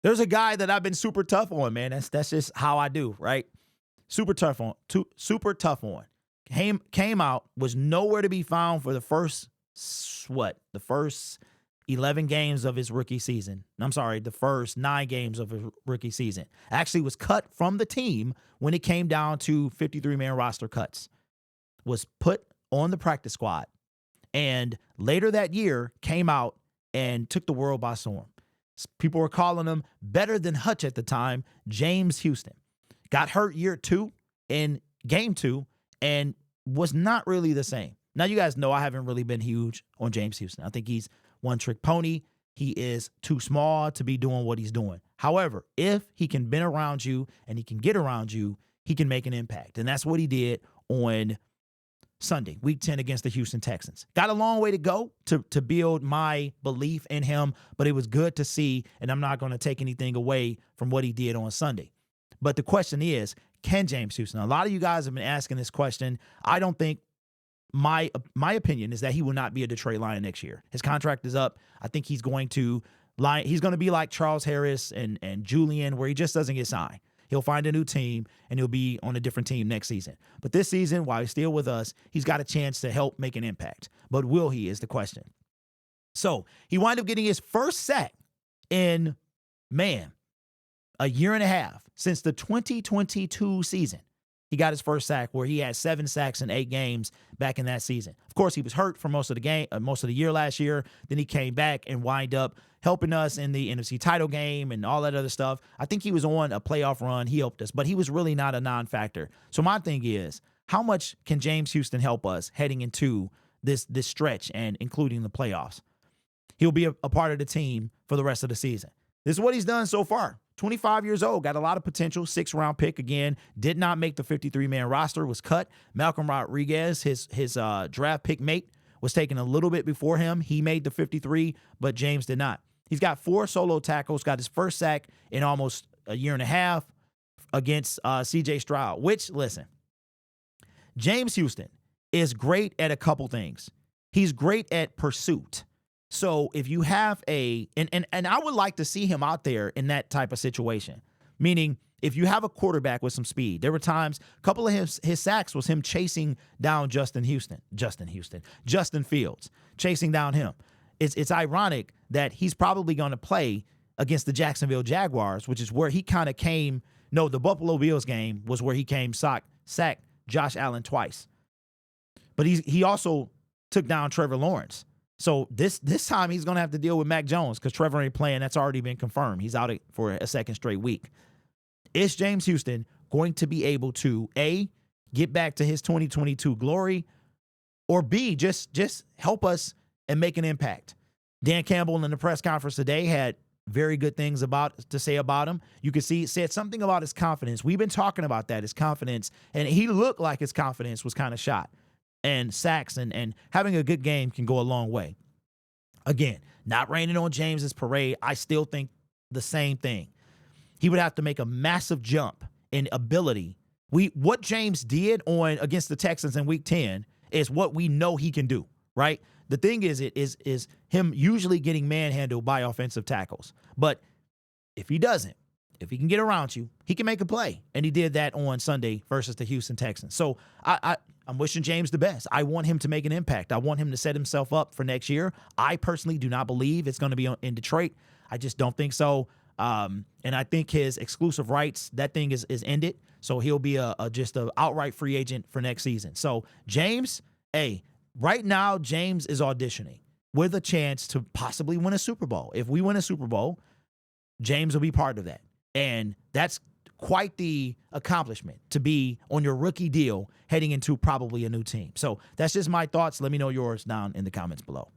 There's a guy that I've been super tough on, man. That's just how I do, right? Super tough on. Super tough on. Came out, was nowhere to be found for the first, the first 11 games of his rookie season. I'm sorry, the first 9 games of his rookie season. Actually was cut from the team when it came down to 53-man roster cuts. Was put on the practice squad. And later that year came out and took the world by storm. People were calling him better than Hutch at the time, James Houston. Got hurt year 2 in game 2 and was not really the same. Now, you guys know I haven't really been huge on James Houston. I think he's one-trick pony. He is too small to be doing what he's doing. However, if he can bend around you and he can get around you, he can make an impact. And that's what he did on Sunday, week 10 against the Houston Texans. Got a long way to go to build my belief in him, but it was good to see, and I'm not going to take anything away from what he did on Sunday. But the question is, can James Houston? A lot of you guys have been asking this question. I don't think, my opinion is that he will not be a Detroit Lion next year. His contract is up. I think he's going to be like Charles Harris and Julian, where he just doesn't get signed. He'll find a new team, and he'll be on a different team next season. But this season, while he's still with us, he's got a chance to help make an impact. But will he is the question. So he wound up getting his first sack in, a year and a half since the 2022 season. He got his first sack, where he had 7 sacks in 8 games back in that season. Of course, he was hurt for most of the year last year. Then he came back and wind up helping us in the NFC title game and all that other stuff. I think he was on a playoff run. He helped us, but he was really not a non-factor. So my thing is, how much can James Houston help us heading into this stretch and including the playoffs? He'll be a part of the team for the rest of the season. This is what he's done so far. 25 years old, got a lot of potential, 6th-round pick again, did not make the 53-man roster, was cut. Malcolm Rodriguez, his draft pick mate, was taken a little bit before him. He made the 53, but James did not. He's got 4 solo tackles, got his first sack in almost a year and a half against C.J. Stroud, which, listen, James Houston is great at a couple things. He's great at pursuit. So if you have and I would like to see him out there in that type of situation, meaning if you have a quarterback with some speed. There were times, a couple of his sacks was him chasing down Justin Fields, chasing down him. It's ironic that he's probably going to play against the Jacksonville Jaguars, which is where he kind of came. No, the Buffalo Bills game was where he sacked Josh Allen twice. But he also took down Trevor Lawrence. So this time he's going to have to deal with Mac Jones because Trevor ain't playing. That's already been confirmed. He's out for a second straight week. Is James Houston going to be able to, A, get back to his 2022 glory, or B, just help us and make an impact? Dan Campbell in the press conference today had very good things to say about him. You could see, said something about his confidence. We've been talking about that, his confidence, and he looked like his confidence was kind of shot. And sacks and having a good game can go a long way. Again, not raining on James's parade. I still think the same thing. He would have to make a massive jump in ability. What James did against the Texans in Week 10 is what we know he can do, right? The thing is him usually getting manhandled by offensive tackles. But if he doesn't, if he can get around you, he can make a play. And he did that on Sunday versus the Houston Texans. So I'm wishing James the best. I want him to make an impact. I want him to set himself up for next year. I personally do not believe it's going to be in Detroit. I just don't think so. And I think his exclusive rights, that thing is ended. So he'll be just an outright free agent for next season. So James, right now, James is auditioning with a chance to possibly win a Super Bowl. If we win a Super Bowl, James will be part of that. And that's quite the accomplishment to be on your rookie deal heading into probably a new team. So that's just my thoughts. Let me know yours down in the comments below.